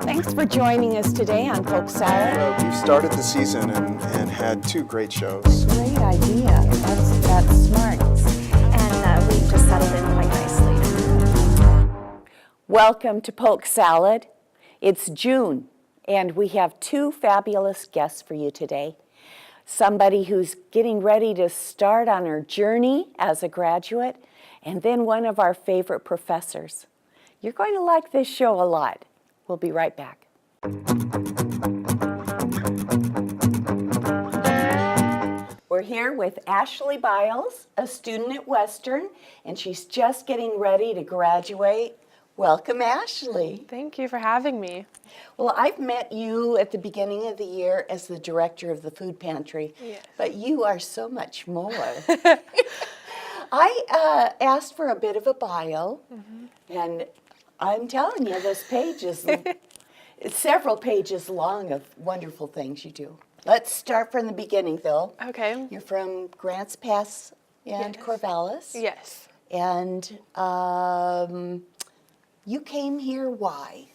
Thanks for joining us today on Polk Salad. We've started the season and had two great shows. Great idea. That's smart. And we've just settled in quite nicely. Welcome to Polk Salad. It's June, and we have two fabulous guests for you today. Somebody who's getting ready to start on her journey as a graduate, and then one of our favorite professors. You're going to like this show a lot. We'll be right back. We're here with Ashley Biles, a student at Western, and she's just getting ready to graduate. Welcome, Ashley. Thank you for having me. Well, I've met you at the beginning of the year as the director of the food pantry, Yes. but you are so much more. I asked for a bit of a bio, and I'm telling you, this page is it's several pages long of wonderful things you do. Let's start from the beginning, though. Okay. You're from Grants Pass and Yes. Corvallis. Yes. And you came here, why?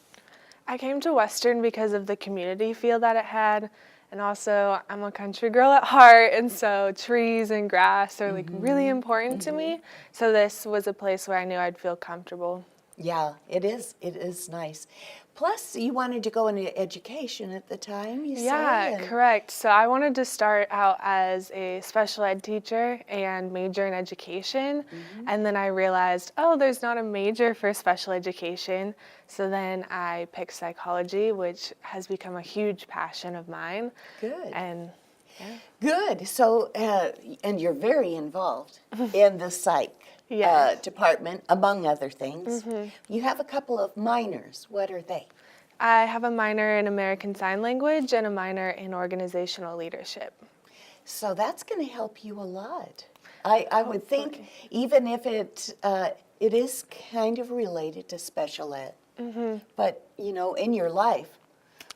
I came to Western because of the community feel that it had, and also I'm a country girl at heart, and so trees and grass are like really important to me. So this was a place where I knew I'd feel comfortable. Yeah, it is. It is nice. Plus, you wanted to go into education at the time, you Yeah, said? correct. So I wanted to start out as a special ed teacher and major in education. And then I realized, oh, there's not a major for special education. So then I picked psychology, which has become a huge passion of mine. Good. And Good. So, and you're very involved in the psych Yes. department, among other things. You have a couple of minors. What are they? I have a minor in American Sign Language and a minor in organizational leadership. So that's going to help you a lot. I would think, even if it is kind of related to special ed, but you know, in your life.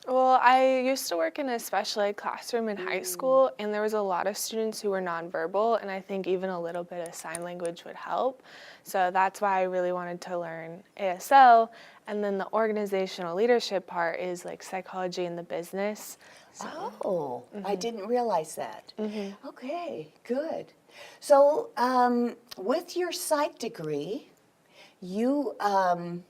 Well, I used to work in a special ed classroom in high school, and there was a lot of students who were nonverbal, and I think even a little bit of sign language would help. So that's why I really wanted to learn ASL, and then the organizational leadership part is like psychology in the business. Oh, I didn't realize that. Okay, good. So with your psych degree, you, I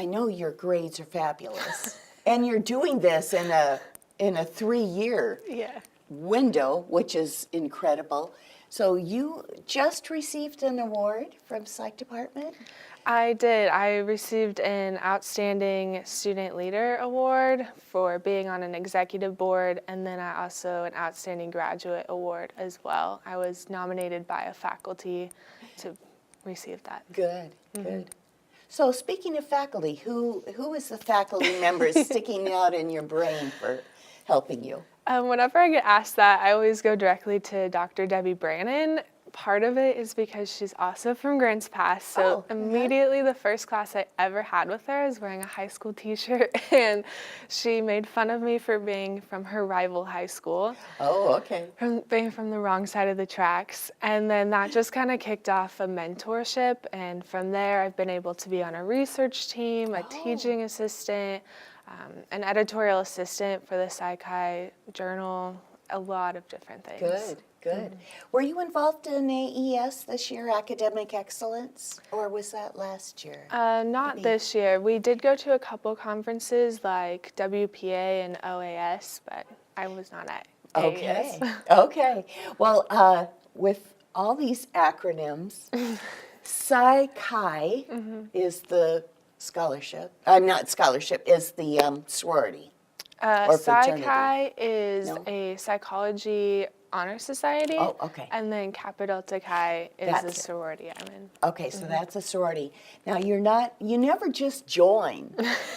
know your grades are fabulous. And you're doing this in a 3-year Yeah. window, which is incredible. So you just received an award from Psych Department? I did. I received an Outstanding Student Leader Award for being on an executive board, and then I also an Outstanding Graduate Award as well. I was nominated by a faculty to receive that. Good, good. So speaking of faculty, who is the faculty member sticking out in your brain for helping you? Whenever I get asked that, I always go directly to Dr. Debbie Brannon. Part of it is because she's also from Grants Pass, so immediately the first class I ever had with her is wearing a high school t-shirt, and she made fun of me for being from her rival high school. Oh, okay. From being from the wrong side of the tracks. And then that just kind of kicked off a mentorship, and from there I've been able to be on a research team, a teaching assistant, an editorial assistant for the Psychi Journal, a lot of different things. Good, good. Were you involved in AES this year, Academic Excellence, or was that last year? Not this year. We did go to a couple conferences like WPA and OAS, but I was not at Okay, AES. okay. Well, with all these acronyms, Psychi is the scholarship. Not scholarship, is the sorority. Or fraternity. Psychi is No? a psychology honor society. Oh, okay. And then Kappa Delta Chi is That's the it. sorority I'm in. Okay, so that's a sorority. Now, you never just join.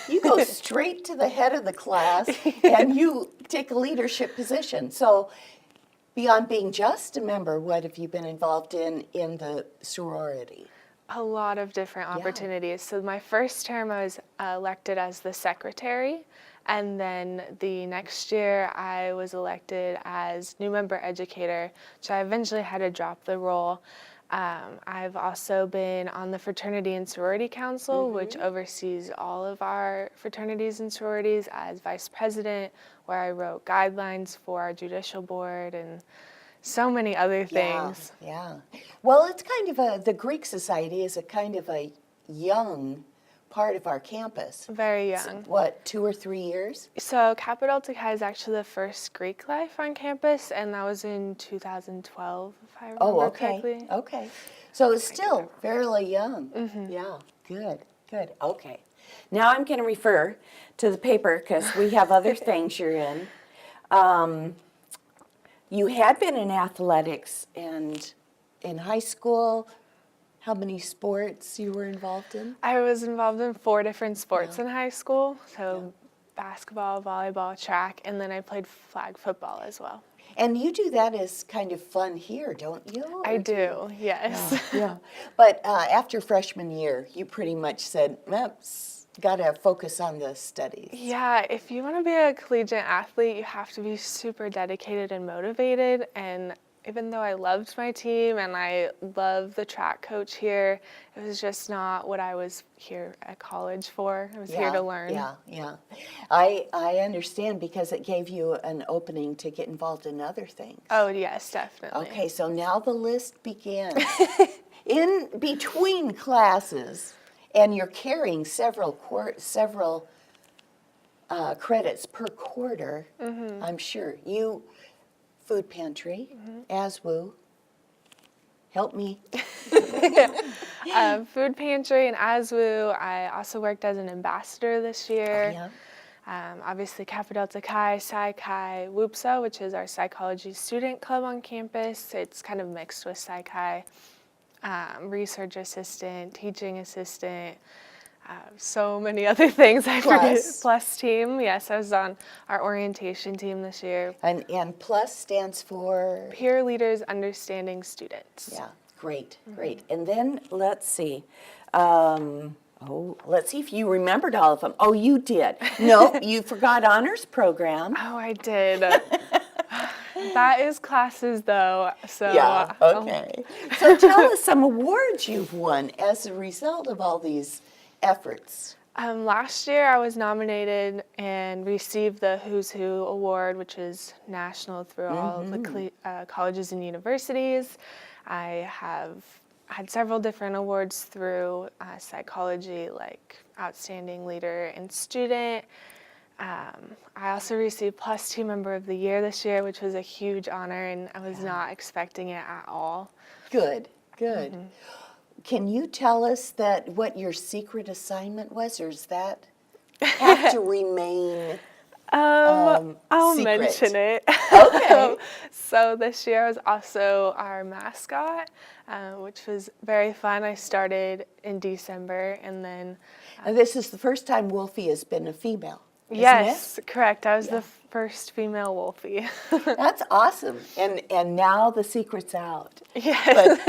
You go straight to the head of the class and you take a leadership position. So beyond being just a member, what have you been involved in the sorority? A lot of different opportunities. So my first term I was elected as the secretary, and then the next year I was elected as new member educator, which I eventually had to drop the role. I've also been on the Fraternity and Sorority Council, which oversees all of our fraternities and sororities, as vice president, where I wrote guidelines for our judicial board and so many other things. Yeah. Well, it's kind of the Greek Society is a kind of a young part of our campus. Very It's, young. what, 2 or 3 years? So Kappa Delta Chi is actually the first Greek life on campus, and that was in 2012, if I remember Oh, okay. correctly. Okay. So it's still fairly young. Yeah. Good. Good. Okay. Now I'm going to refer to the paper because we have other things you're in. You had been in athletics and in high school. How many sports you were involved in? I was involved in 4 different sports in high school, so basketball, volleyball, track, and then I played flag football as well. And you do that as kind of fun here, don't you? I do, yes. Yeah. But after freshman year, you pretty much said, got to focus on the studies. Yeah, if you want to be a collegiate athlete, you have to be super dedicated and motivated. And even though I loved my team and I love the track coach here, it was just not what I was here at college for. I was here to learn. Yeah. I understand because it gave you an opening to get involved in other things. Oh, yes, definitely. Okay, so now the list begins. In between classes, and you're carrying several credits per quarter, I'm sure. You, food pantry, ASWU, help me. Food pantry and ASWU. I also worked as an ambassador this year. Yeah. Obviously, Kappa Delta Chi, Psi Chi, WUPSA, which is our psychology student club on campus. It's kind of mixed with Psi Chi. Research assistant, teaching assistant, so many other things I forget. Plus team. Yes, I was on our orientation team this year. And plus stands for? Peer leaders understanding students. Yeah, great. And then let's see. Let's see if you remembered all of them. Oh, you did. No, you forgot honors program. Oh, I did. That is classes, though. So yeah, okay. So tell us some awards you've won as a result of all these efforts. Last year, I was nominated and received the Who's Who Award, which is national through all of the colleges and universities. I have had several different awards through psychology, like Outstanding Leader and Student. I also received Plus 2 Member of the Year this year, which was a huge honor, and I was not expecting it at all. Good. Can you tell us what your secret assignment was, or does that have to remain I'll secret? mention it. Okay. So this year I was also our mascot, which was very fun. I started in December, and then And this is the first time Wolfie has been a female. Isn't yes, correct. I was the first female Wolfie. That's awesome. And now the secret's out. Yes,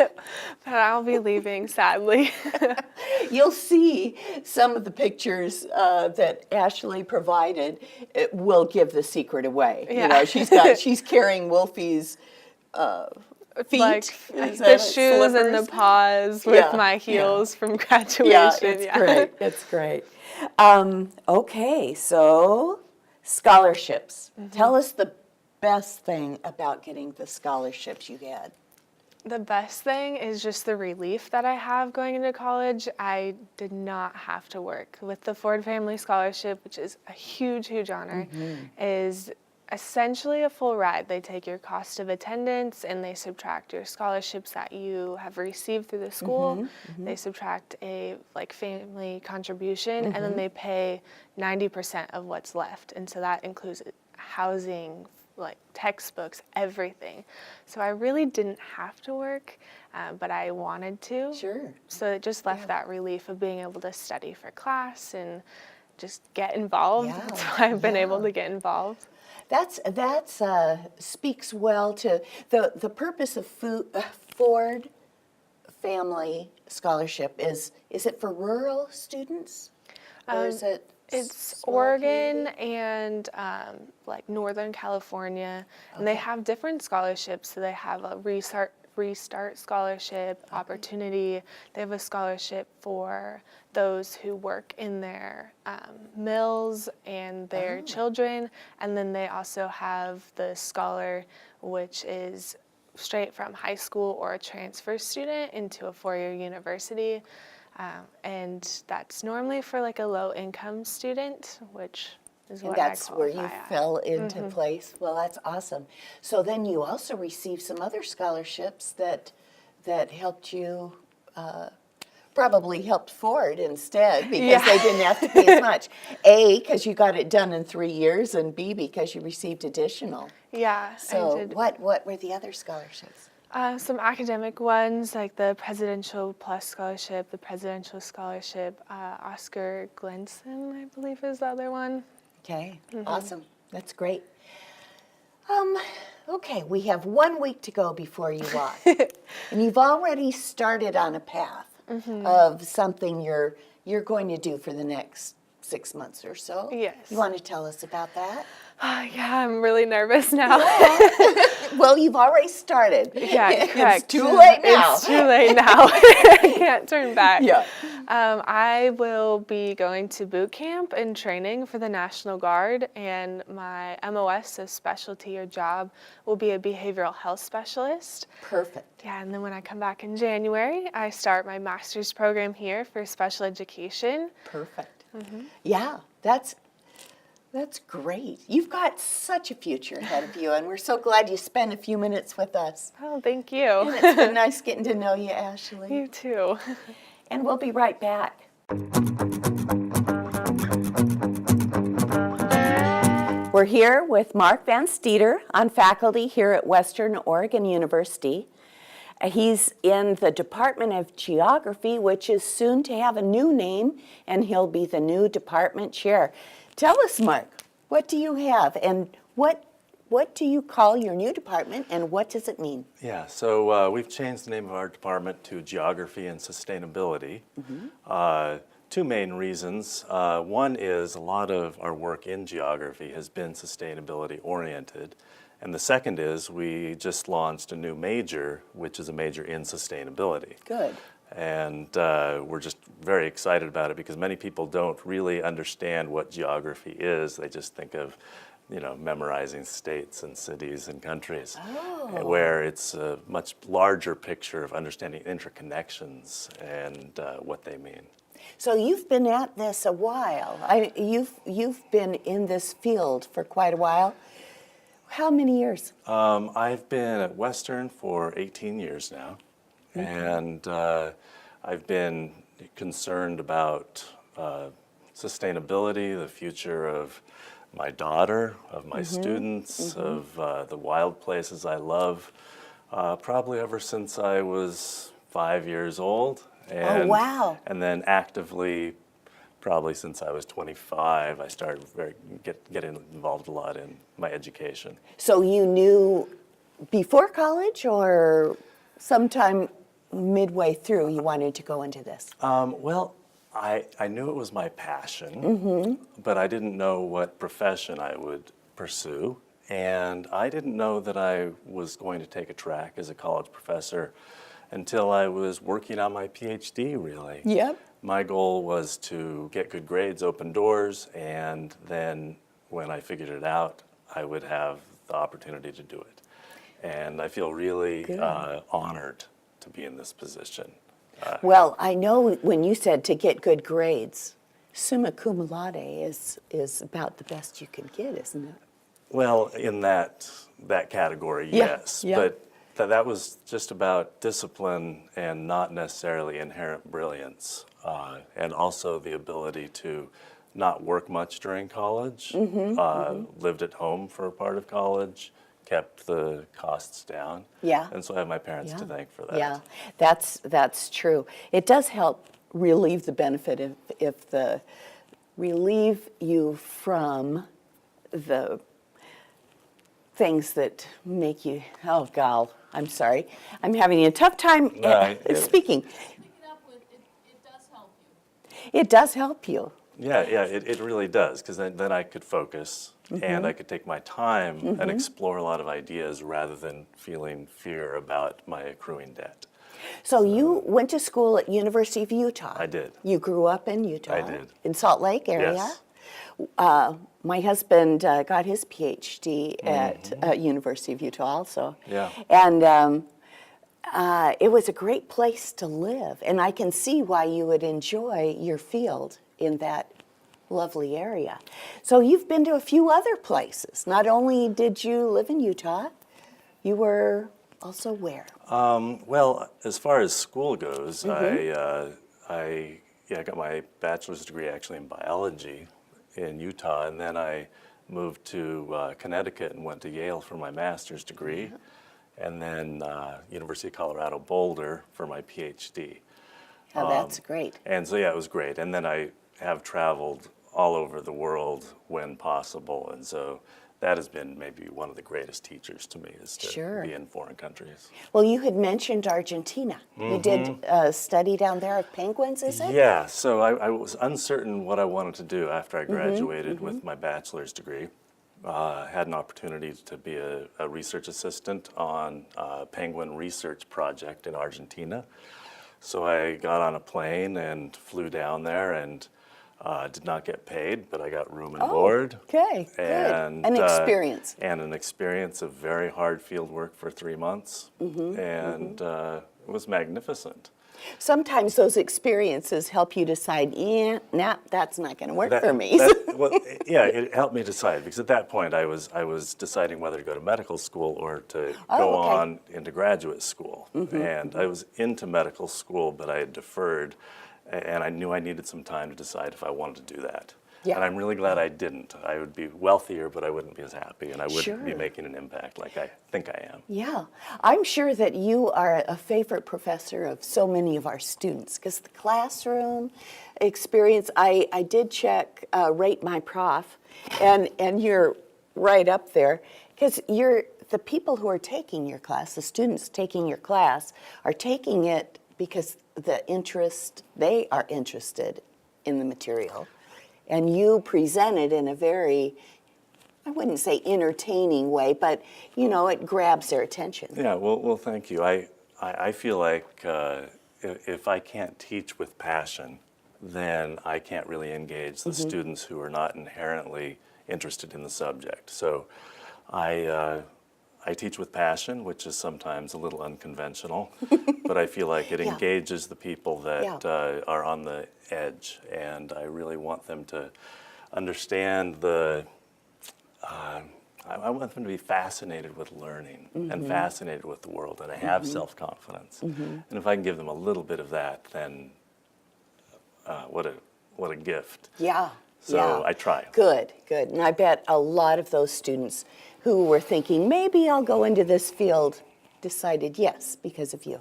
but I'll be leaving, sadly. You'll see some of the pictures that Ashley provided. It will give the secret away. Yeah. You know, she's carrying Wolfie's feet, like is the that shoes slippers? and the paws with my heels from graduation. Great. It's great. Okay, so scholarships. Tell us the best thing about getting the scholarships you had. The best thing is just the relief that I have going into college. I did not have to work. With the Ford Family Scholarship, which is a huge, huge honor, is essentially a full ride. They take your cost of attendance and they subtract your scholarships that you have received through the school. They subtract a family contribution, and then they pay 90% of what's left. And so that includes housing, textbooks, everything. So I really didn't have to work, but I wanted to. Sure. So it just left that relief of being able to study for class and just get involved. Yeah, That's why I've been able to get involved. That's speaks well to the purpose of Ford Family Scholarship. Is it for rural students, or is it? It's Oregon and Northern California, and they have different scholarships. So they have a Restart Scholarship, Opportunity. They have a scholarship for those who work in their mills and their children. And then they also have the Scholar, which is straight from high school or a transfer student into a four-year university. And that's normally for like a low-income student, which is And what that's I where qualify you at. fell into place. Well, that's awesome. So then you also received some other scholarships that helped you, probably helped Ford instead because they didn't have to pay as much. A, because you got it done in 3 years, and B, because you received additional. Yeah, I So did. what were the other scholarships? Some academic ones like the Presidential Plus Scholarship, the Presidential Scholarship, Oscar Glenson, I believe is the other one. Okay, awesome. That's great. Okay, we have 1 week to go before you walk. And you've already started on a path of something you're going to do for the next 6 months or so. Yes. You want to tell us about that? Yeah, I'm really nervous now. Well, you've already started. Yeah, correct. It's too late now. It's too late now. I can't turn back. Yeah. I will be going to boot camp and training for the National Guard, and my MOS, so specialty or job, will be a behavioral health specialist. Perfect. Yeah, and then when I come back in January, I start my master's program here for special education. Perfect. Yeah, that's great. You've got such a future ahead of you, and we're so glad you spent a few minutes with us. Oh, thank And you. it's been nice getting to know you, Ashley. You too. And we'll be right back. We're here with Mark VanSteeter on faculty here at Western Oregon University. He's in the Department of Geography, which is soon to have a new name, and he'll be the new department chair. Tell us, Mark, what do you have, and what do you call your new department, and what does it mean? Yeah, so we've changed the name of our department to Geography and Sustainability. Two main reasons. One is a lot of our work in geography has been sustainability oriented. And the second is we just launched a new major, which is a major in sustainability. Good. And we're just very excited about it because many people don't really understand what geography is. They just think of, memorizing states and cities and countries, where it's a much larger picture of understanding interconnections and what they mean. So you've been at this a while. You've been in this field for quite a while. How many years? I've been at Western for 18 years now, and I've been concerned about sustainability, the future of my daughter, of my students, of the wild places I love, probably ever since I was 5 years old. And, wow. And then actively, probably since I was 25, I started getting involved a lot in my education. So you knew before college or sometime midway through you wanted to go into this? Well, I knew it was my passion, but I didn't know what profession I would pursue. And I didn't know that I was going to take a track as a college professor until I was working on my PhD, really. Yep. My goal was to get good grades, open doors, and then when I figured it out, I would have the opportunity to do it. And I feel really honored to be in this position. Well, I know when you said to get good grades, summa cum laude is about the best you can get, isn't it? Well, in that category, Yeah, yes. yeah. But that was just about discipline and not necessarily inherent brilliance, and also the ability to not work much during college, lived at home for a part of college, kept the costs down. Yeah. And so I have my parents to thank for that. Yeah, that's true. It does help relieve the benefit if relieve you from the things that make you, oh God, I'm sorry. I'm having a tough time speaking. It does help you. It does help you. Yeah, yeah, it really does, because then I could focus and I could take my time and explore a lot of ideas rather than feeling fear about my accruing debt. So you went to school at University of Utah. I did. You grew up in Utah. I did. In Salt Lake area. Yes. My husband got his PhD at University of Utah also. Yeah. And it was a great place to live. And I can see why you would enjoy your field in that lovely area. So you've been to a few other places. Not only did you live in Utah, you were also where? Well, as far as school goes, I got my bachelor's degree actually in biology in Utah, and then I moved to Connecticut and went to Yale for my master's degree, and then University of Colorado Boulder for my PhD. Oh, that's great. And so yeah, it was great. And then I have traveled all over the world when possible, and so that has been maybe one of the greatest teachers to me, is to Sure. be in foreign countries. Well, you had mentioned Argentina. You did study down there at Penguins, is it? Yeah, so I was uncertain what I wanted to do after I graduated with my bachelor's degree. Had an opportunity to be a research assistant on a penguin research project in Argentina. So I got on a plane and flew down there, and did not get paid, but I got room and board. Okay, good. And An experience. And an experience of very hard field work for 3 months. And it was magnificent. Sometimes those experiences help you decide, nah, that's not going to work for me. Well, yeah, it helped me decide, because at that point I was deciding whether to go to medical school or to go on into graduate school. And I was into medical school, but I had deferred, and I knew I needed some time to decide if I wanted to do that. Yeah. And I'm really glad I didn't. I would be wealthier, but I wouldn't be as happy, and I wouldn't be Sure. making an impact like I think I am. Yeah, I'm sure that you are a favorite professor of so many of our students, because the classroom experience, I did check Rate My Prof, and you're right up there, because the people who are taking your class, the students taking your class, are taking it because they are interested in the material. And you present it in a very, I wouldn't say entertaining way, but it grabs their attention. Yeah, well, thank you. I feel like if I can't teach with passion, then I can't really engage the students who are not inherently interested in the subject. So I teach with passion, which is sometimes a little unconventional, but I feel like it engages the people that are on the edge, and I really want them to understand I want them to be fascinated with learning and fascinated with the world, and to have self-confidence. And if I can give them a little bit of that, then what a gift. Yeah. So I try. Good. And I bet a lot of those students who were thinking, maybe I'll go into this field, decided yes, because of you.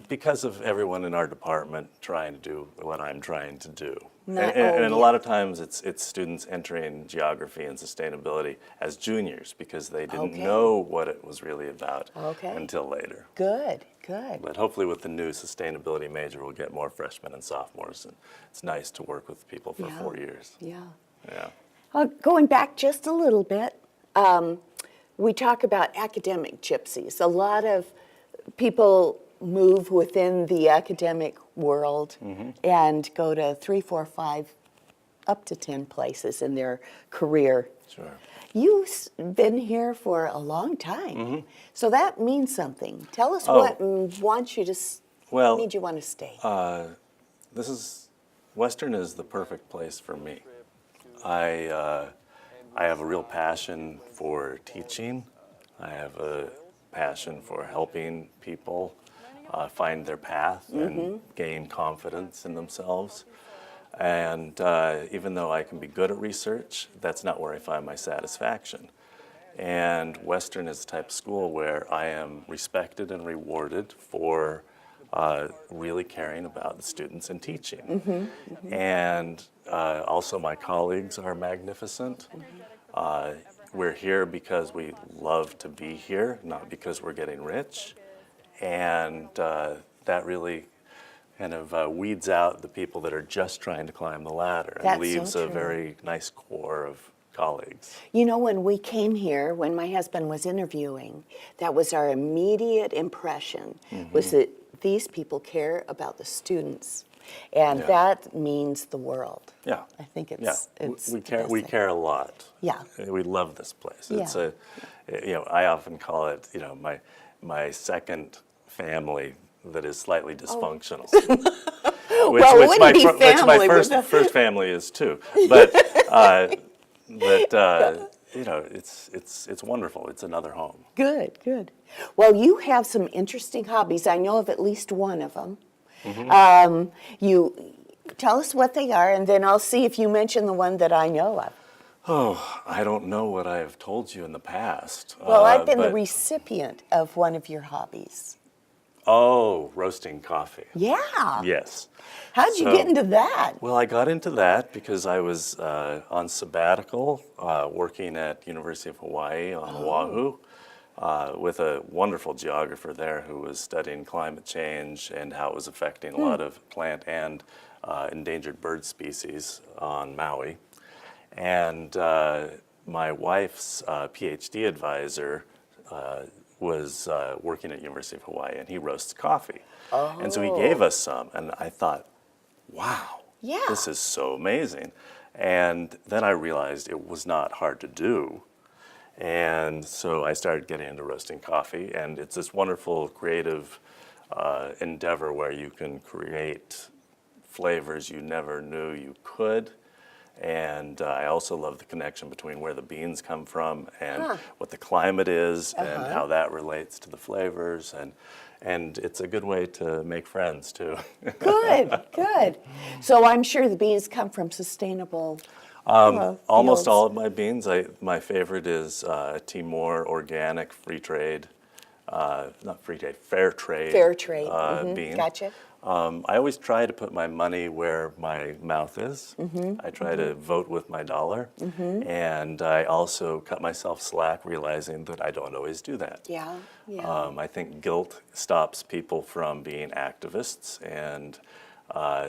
Because of everyone in our department trying to do what I'm trying to do. Not- And a lot of times it's students entering geography and sustainability as juniors, because they didn't know what it was really about until later. Good. But hopefully with the new sustainability major, we'll get more freshmen and sophomores, and it's nice to work with people for 4 years. Yeah. Yeah. Going back just a little bit, we talk about academic gypsies. A lot of people move within the academic world and go to 3, 4, 5, up to 10 places in their career. Sure. You've been here for a long time, so that means something. Tell us what wants you to made you want to stay. Western is the perfect place for me. I have a real passion for teaching. I have a passion for helping people find their path and gain confidence in themselves. And even though I can be good at research, that's not where I find my satisfaction. And Western is the type of school where I am respected and rewarded for really caring about the students and teaching. And also my colleagues are magnificent. We're here because we love to be here, not because we're getting rich. And that really kind of weeds out the people that are just trying to climb the ladder and That's so leaves a true. very nice core of colleagues. You know, when we came here, when my husband was interviewing, that was our immediate impression, was that these people care about the students. And Yeah. that means the world. Yeah. I think Yeah, it's we the care. best We thing. care a lot. Yeah. We love this place. It's Yeah. I often call it, my second family that is slightly dysfunctional. Well, it wouldn't be which my family first with first family is too. But it's wonderful. It's another home. Good, good. Well, you have some interesting hobbies. I know of at least one of them. You tell us what they are, and then I'll see if you mention the one that I know of. Oh, I don't know what I have told you in the past. Well, I've been the but- recipient of one of your hobbies. Oh, roasting coffee. Yeah. Yes. How'd you So- get into that? Well, I got into that because I was on sabbatical working at University of Hawaii on Oahu with a wonderful geographer there who was studying climate change and how it was affecting a lot of plant and endangered bird species on Maui. And my wife's PhD advisor was working at University of Hawaii, and he roasts coffee. And so he gave us some, and I thought, wow, Yeah. this is so amazing. And then I realized it was not hard to do. And so I started getting into roasting coffee, and it's this wonderful creative endeavor where you can create flavors you never knew you could. And I also love the connection between where the beans come from and what the climate is and how that relates to the flavors. And it's a good way to make friends, too. Good, good. So I'm sure the beans come from sustainable Almost fields. all of my beans. My favorite is Timor organic free trade, not free trade, fair trade. Fair trade. Bean. Gotcha. I always try to put my money where my mouth is. I try to vote with my dollar. And I also cut myself slack realizing that I don't always do that. Yeah, yeah. I think guilt stops people from being activists. And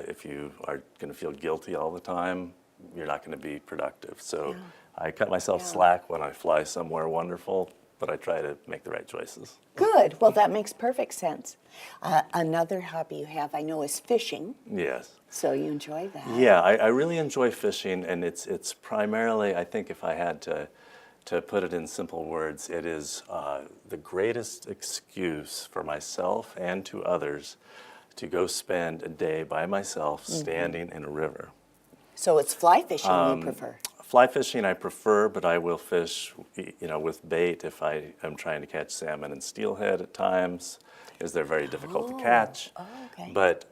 if you are going to feel guilty all the time, you're not going to be productive. So I cut myself slack when I fly somewhere wonderful, but I try to make the right choices. Good. Well, that makes perfect sense. Another hobby you have, I know, is fishing. Yes. So you enjoy that. Yeah, I really enjoy fishing, and it's primarily, I think if I had to put it in simple words, it is the greatest excuse for myself and to others to go spend a day by myself standing in a river. So it's fly fishing you prefer. Fly fishing I prefer, but I will fish, with bait if I am trying to catch salmon and steelhead at times, because they're very difficult to catch. Oh, okay. But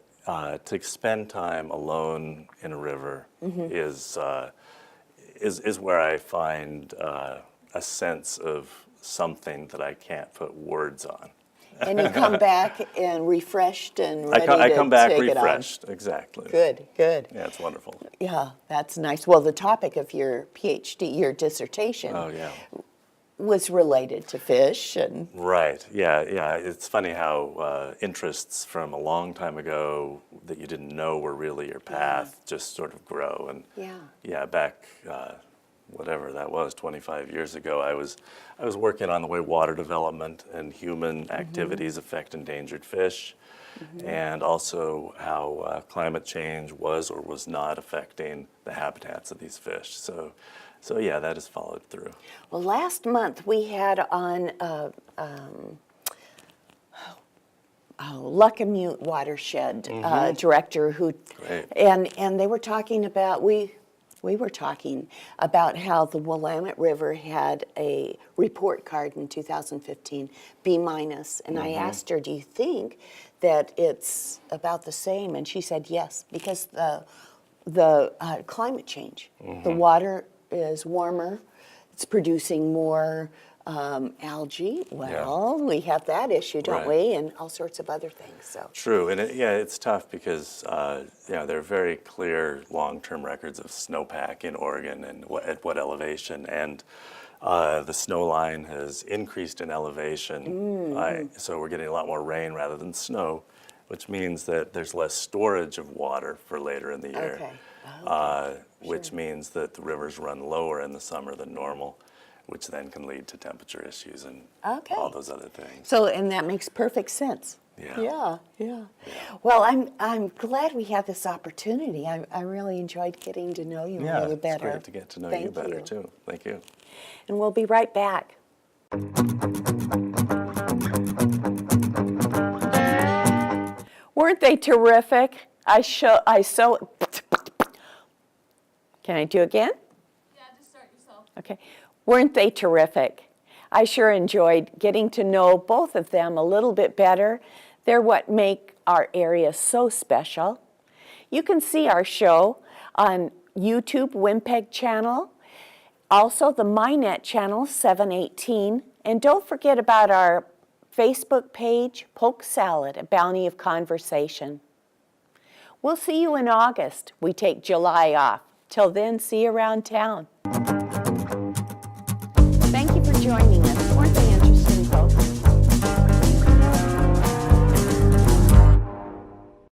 to spend time alone in a river is where I find a sense of something that I can't put words on. And you come back and refreshed and ready I to come back take it on. refreshed, exactly. Good, good. Yeah, it's wonderful. Yeah, that's nice. Well, the topic of your PhD, your dissertation, Oh, yeah. was related to fish and Right. Yeah. It's funny how interests from a long time ago that you didn't know were really your path just sort of grow. And back whatever that was, 25 years ago, I was working on the way water development and human activities affect endangered fish, and also how climate change was or was not affecting the habitats of these fish. So yeah, that has followed through. Well, last month we had on Luckamute Watershed director who, Great. and they were talking about we were talking about how the Willamette River had a report card in 2015, B-, and I asked her, do you think that it's about the same? And she said yes, because the climate change, the water is warmer, it's producing more algae. Well, we have that issue, don't Right. we? And all sorts of other things. So True, and it's tough because there are very clear long-term records of snowpack in Oregon and at what elevation, and the snow line has increased in elevation, so we're getting a lot more rain rather than snow. which means that there's less storage of water for later in the year. Okay. Which means that the rivers run lower in the summer than normal, which then can lead to temperature issues and Okay. all those other things. So, and that makes perfect sense. Yeah. Yeah. Well, I'm glad we had this opportunity. I really enjoyed getting to know you a Yeah, little it's better. great to get to know you Thank better too. Thank you. And we'll be right back. Weren't they terrific? Can I do again? Yeah, just start yourself. Okay. Weren't they terrific? I sure enjoyed getting to know both of them a little bit better. They're what make our area so special. You can see our show on YouTube, Wimpeg channel, also the MyNet channel, 718. And don't forget about our Facebook page, Polk Salad, a bounty of conversation. We'll see you in August. We take July off. Till then, see you around town.